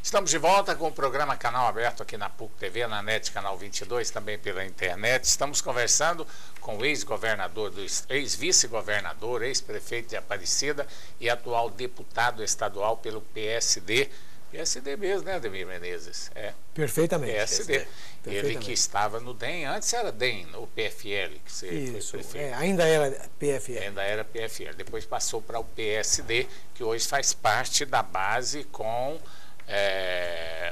Estamos de volta com o programa Canal Aberto aqui na PUC TV, na NET Canal 22, também pela internet. Estamos conversando com o ex-governador, ex-vice-governador, ex-prefeito de Aparecida e atual deputado estadual pelo PSD. PSD mesmo, né, Ademir Menezes? É. Perfeitamente. PSD. Ele que estava no DEM, antes era DEM, o PFL, que você Isso, foi prefeito. ainda era PFL. Ainda era PFL. Depois passou para o PSD, que hoje faz parte da base com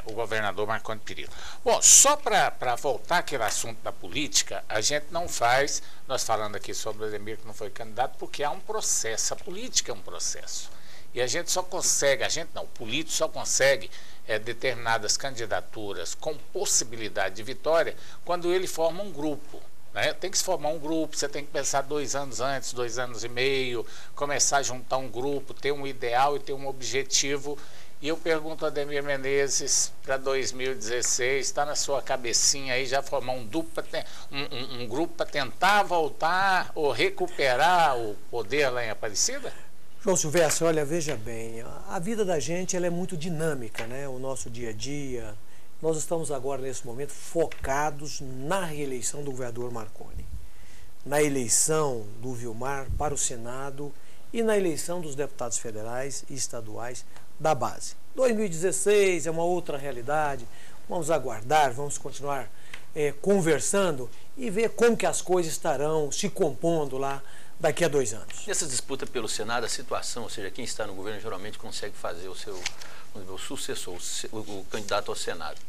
o governador Marconi Perillo. Bom, só para voltar àquele assunto da política, a gente não faz, nós falando aqui sobre o Ademir que não foi candidato, porque há um processo, a política é um processo. E a gente só consegue, o político só consegue determinadas candidaturas com possibilidade de vitória quando ele forma um grupo. Né? Tem que se formar um grupo, você tem que pensar 2 anos antes, 2 anos e meio, começar a juntar um grupo, ter um ideal e ter um objetivo. E eu pergunto a Ademir Menezes, para 2016, está na sua cabecinha aí já formar um grupo para tentar voltar ou recuperar o poder lá em Aparecida? João Silvestre, olha, veja bem, a vida da gente ela é muito dinâmica, né? O nosso dia a dia. Nós estamos agora, nesse momento, focados na reeleição do governador Marconi, na eleição do Vilmar para o Senado e na eleição dos deputados federais e estaduais da base. 2016 é uma outra realidade, vamos aguardar, vamos continuar conversando e ver como que as coisas estarão se compondo lá daqui a 2 anos. Nessa disputa pelo Senado, a situação, ou seja, quem está no governo geralmente consegue fazer o seu sucessor, o candidato ao Senado.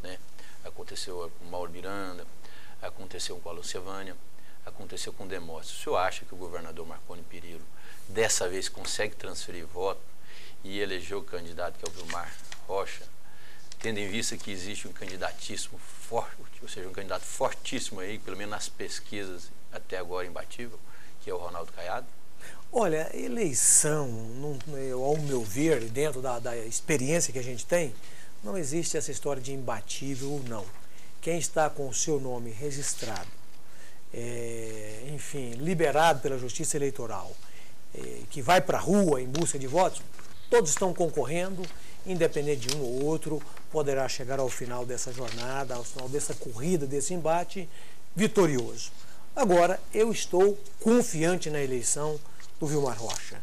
Né? Aconteceu com o Mauro Miranda, aconteceu com a Lucevânia, aconteceu com o Demóstenes. O senhor acha que o governador Marconi Perillo dessa vez consegue transferir voto e eleger o candidato que é o Vilmar Rocha, tendo em vista que existe um candidatíssimo forte, ou seja, um candidato fortíssimo aí, pelo menos nas pesquisas até agora imbatível, que é o Ronaldo Caiado? Olha, eleição, ao meu ver, dentro da experiência que a gente tem, não existe essa história de imbatível ou não. Quem está com o seu nome registrado, enfim, liberado pela Justiça Eleitoral, que vai para a rua em busca de votos, todos estão concorrendo, independente de um ou outro, poderá chegar ao final dessa jornada, ao final dessa corrida, desse embate, vitorioso. Agora, eu estou confiante na eleição do Vilmar Rocha.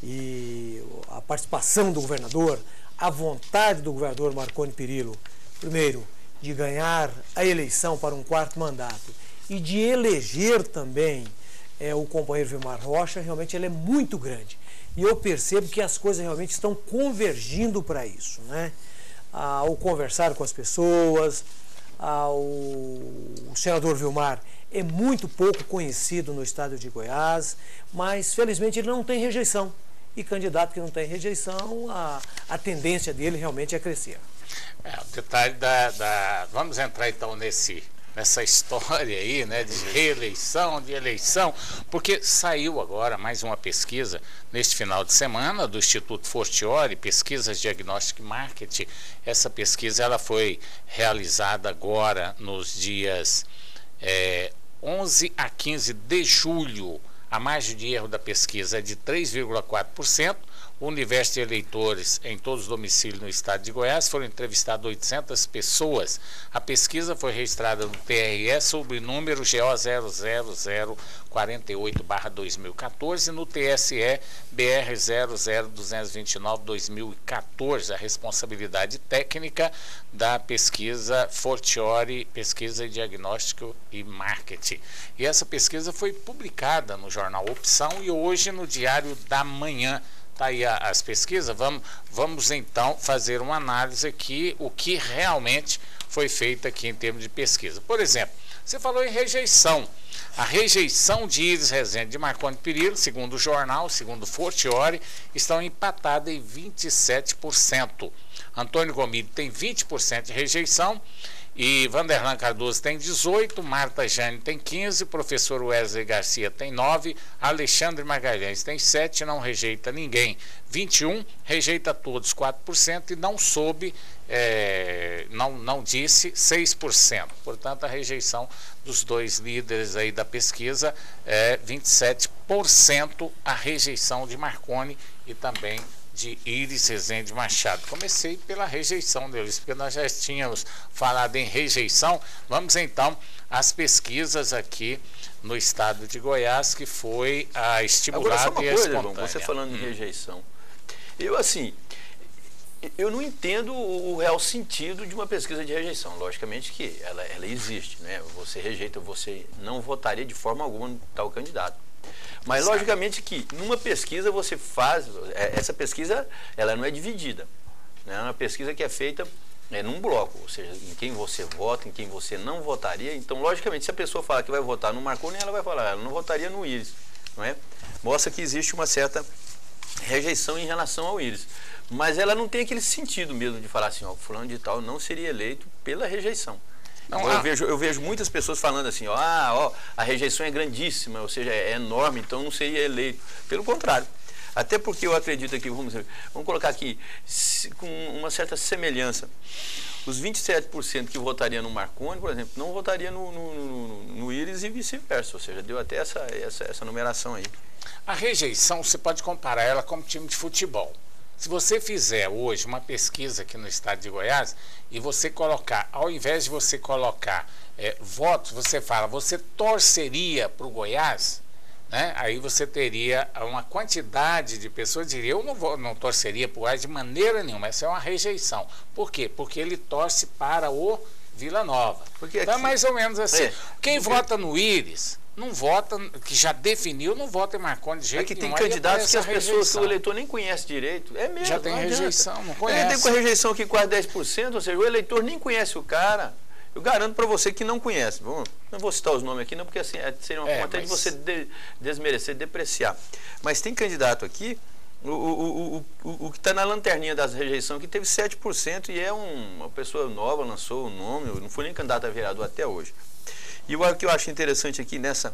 E a participação do governador, a vontade do governador Marconi Perillo, primeiro, de ganhar a eleição para um 4º mandato e de eleger também o companheiro Vilmar Rocha, realmente ele é muito grande. E eu percebo que as coisas realmente estão convergindo para isso, né? Ao conversar com as pessoas, o senador Vilmar é muito pouco conhecido no estado de Goiás, mas felizmente ele não tem rejeição. E candidato que não tem rejeição, a tendência dele realmente é crescer. O detalhe vamos entrar então nessa história aí, né, de reeleição, de eleição, porque saiu agora mais uma pesquisa neste final de semana do Instituto Fortiori, Pesquisas, Diagnóstico e Marketing. Essa pesquisa ela foi realizada agora nos dias 11 a 15 de julho. A margem de erro da pesquisa é de 3,4%. O universo de eleitores em todos os domicílios no estado de Goiás foram entrevistadas 800 pessoas. A pesquisa foi registrada no TRE sob o número GO 00048/2014 e no TSE BR 00229/2014. A responsabilidade técnica da pesquisa Fortiori, Pesquisa, Diagnóstico e Marketing. E essa pesquisa foi publicada no jornal Opção e hoje no Diário da Manhã. Está aí as pesquisas, vamos então fazer uma análise aqui, o que realmente foi feito aqui em termos de pesquisa. Por exemplo, você falou em rejeição. A rejeição de Iris Rezende e de Marconi Perillo, segundo o jornal, segundo o Fortiori, estão empatadas em 27%. Antônio Gomide tem 20% de rejeição e Vanderlan Cardoso tem 18%, Marta Jane tem 15%, professor Wesley Garcia tem 9%, Alexandre Magalhães tem 7%, não rejeita ninguém, 21%, rejeita todos 4% e não soube, não disse 6%. Portanto, a rejeição dos dois líderes aí da pesquisa é 27% a rejeição de Marconi e também de Iris Rezende Machado. Comecei pela rejeição deles, porque nós já tínhamos falado em rejeição. Vamos então às pesquisas aqui no estado de Goiás, que foi a estimulada e a espontânea. Você falando em rejeição, eu não entendo o real sentido de uma pesquisa de rejeição. Logicamente que ela existe, né? Você rejeita, você não votaria de forma alguma no tal candidato. Mas logicamente que numa pesquisa você faz, essa pesquisa ela não é dividida, né? É uma pesquisa que é feita num bloco, ou seja, em quem você vota, em quem você não votaria. Então, logicamente, se a pessoa falar que vai votar no Marconi, ela vai falar, ela não votaria no Iris, não é? Mostra que existe uma certa rejeição em relação ao Iris. Mas ela não tem aquele sentido mesmo de falar assim, ó, fulano de tal não seria eleito pela rejeição. Não, eu vejo muitas pessoas falando assim, a rejeição é grandíssima, ou seja, é enorme, então não seria eleito. Pelo contrário. Até porque eu acredito que, vamos colocar aqui, com uma certa semelhança, os 27% que votariam no Marconi, por exemplo, não votaria no Iris e vice-versa, ou seja, deu até essa numeração aí. A rejeição, você pode comparar ela como time de futebol. Se você fizer hoje uma pesquisa aqui no estado de Goiás e você colocar, ao invés de você colocar votos, você fala, você torceria para o Goiás, né? Aí você teria uma quantidade de pessoas que diriam, eu não torceria para o Goiás de maneira nenhuma, essa é uma rejeição. Por quê? Porque ele torce para o Vila Nova. Porque então é mais ou menos assim. Quem vota no Iris não vota, que já definiu, não vota em Marconi de jeito nenhum. É que tem candidatos que as pessoas que o eleitor nem conhece direito. É mesmo. Já tem rejeição, não conhece. Ele tem com rejeição aqui quase 10%, ou seja, o eleitor nem conhece o cara. Eu garanto para você que não conhece. Não vou citar os nomes aqui, não, porque assim, seria uma forma de você desmerecer, depreciar. Mas tem candidato aqui, o que está na lanterninha das rejeições, que teve 7% e é uma pessoa nova, lançou o nome, não foi nem candidato a vereador até hoje. E o que eu acho interessante aqui nessa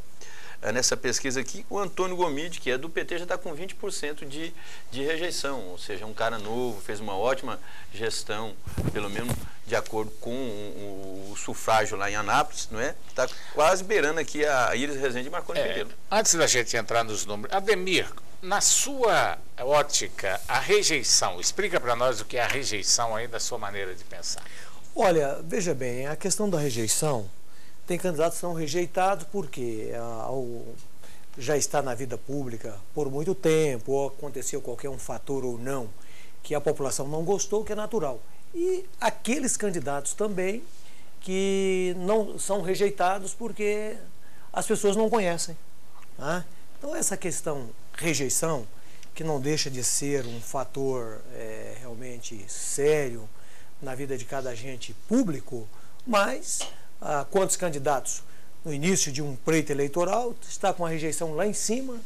pesquisa aqui, o Antônio Gomide, que é do PT, já está com 20% de rejeição, ou seja, um cara novo, fez uma ótima gestão, pelo menos de acordo com o sufrágio lá em Anápolis, não é? Está quase beirando aqui a Iris Rezende e Marconi Perillo. Antes da gente entrar nos números, Ademir, na sua ótica, a rejeição, explica para nós o que é a rejeição aí da sua maneira de pensar. Olha, veja bem, a questão da rejeição, tem candidatos que são rejeitados porque já está na vida pública por muito tempo, ou aconteceu qualquer um fator ou não, que a população não gostou, que é natural. E aqueles candidatos também que não são rejeitados porque as pessoas não conhecem. Tá? Então essa questão rejeição, que não deixa de ser um fator realmente sério na vida de cada agente público, mas quantos candidatos no início de um pleito eleitoral está com a rejeição lá em cima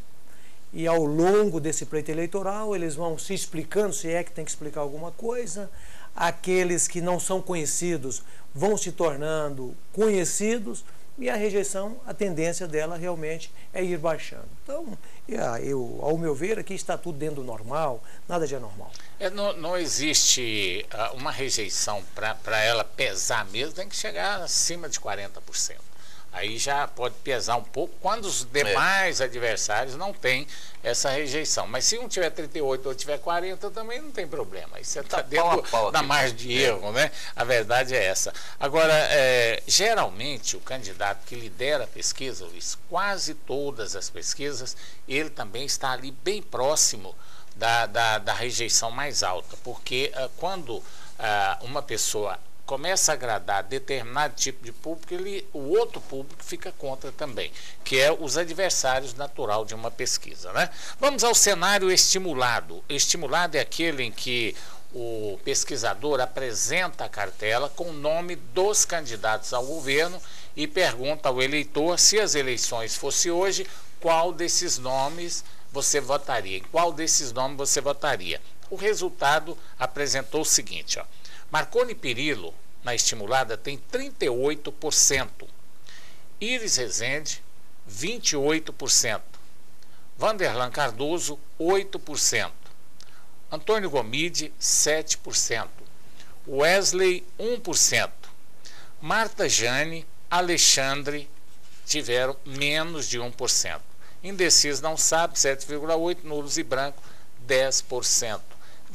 e ao longo desse pleito eleitoral eles vão se explicando, se é que tem que explicar alguma coisa, aqueles que não são conhecidos vão se tornando conhecidos e a rejeição, a tendência dela realmente é ir baixando. Então, ao meu ver, aqui está tudo dentro do normal, nada de anormal. Não existe uma rejeição para ela pesar mesmo, tem que chegar acima de 40%. Aí já pode pesar um pouco quando os demais adversários não têm essa rejeição. Mas se um tiver 38 ou tiver 40, também não tem problema. Isso está dentro da margem de erro, né? A verdade é essa. Agora, geralmente, o candidato que lidera a pesquisa, Luiz, quase todas as pesquisas, ele também está ali bem próximo da rejeição mais alta. Porque quando uma pessoa começa a agradar determinado tipo de público, o outro público fica contra também, que é os adversários natural de uma pesquisa, né? Vamos ao cenário estimulado. Estimulado é aquele em que o pesquisador apresenta a cartela com o nome dos candidatos ao governo e pergunta ao eleitor, se as eleições fossem hoje, qual desses nomes você votaria, em qual desses nomes você votaria. O resultado apresentou o seguinte, ó. Marconi Perillo, na estimulada, tem 38%. Iris Rezende, 28%. Vanderlan Cardoso, 8%. Antônio Gomide, 7%. Wesley, 1%. Marta Jane, Alexandre tiveram menos de 1%. Indeciso não sabe, 7,8%. Nulos e branco, 10%.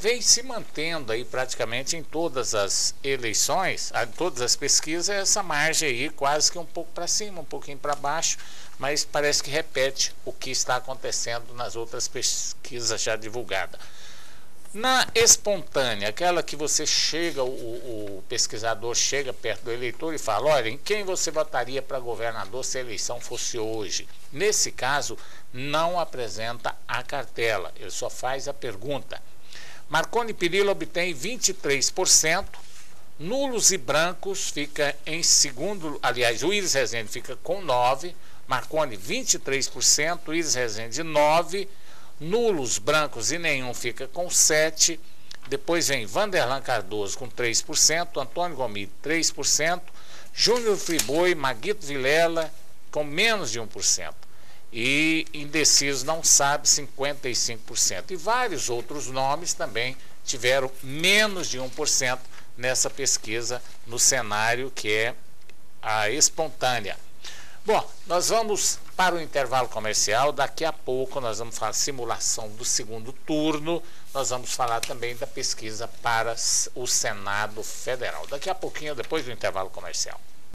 vem se mantendo aí praticamente em todas as eleições, em todas as pesquisas, essa margem aí quase que um pouco para cima, um pouquinho para baixo, mas parece que repete o que está acontecendo nas outras pesquisas já divulgadas. Na espontânea, aquela que você chega, o pesquisador chega perto do eleitor e fala, olha, em quem você votaria para governador se a eleição fosse hoje? Nesse caso, não apresenta a cartela, ele só faz a pergunta. Marconi Perillo obtém 23%, nulos e brancos fica em segundo, aliás, o Iris Rezende fica com 9%, Marconi 23%, Iris Rezende 9%, nulos, brancos e nenhum fica com 7%, depois vem Vanderlan Cardoso com 3%, Antônio Gomide 3%, Júnior Friboi, Maguito Vilela com menos de 1%. E indeciso não sabe 55%. E vários outros nomes também tiveram menos de 1% nessa pesquisa no cenário que é a espontânea. Bom, nós vamos para o intervalo comercial, daqui a pouco nós vamos falar simulação do segundo turno, nós vamos falar também da pesquisa para o Senado Federal. Daqui a pouquinho, depois do intervalo comercial.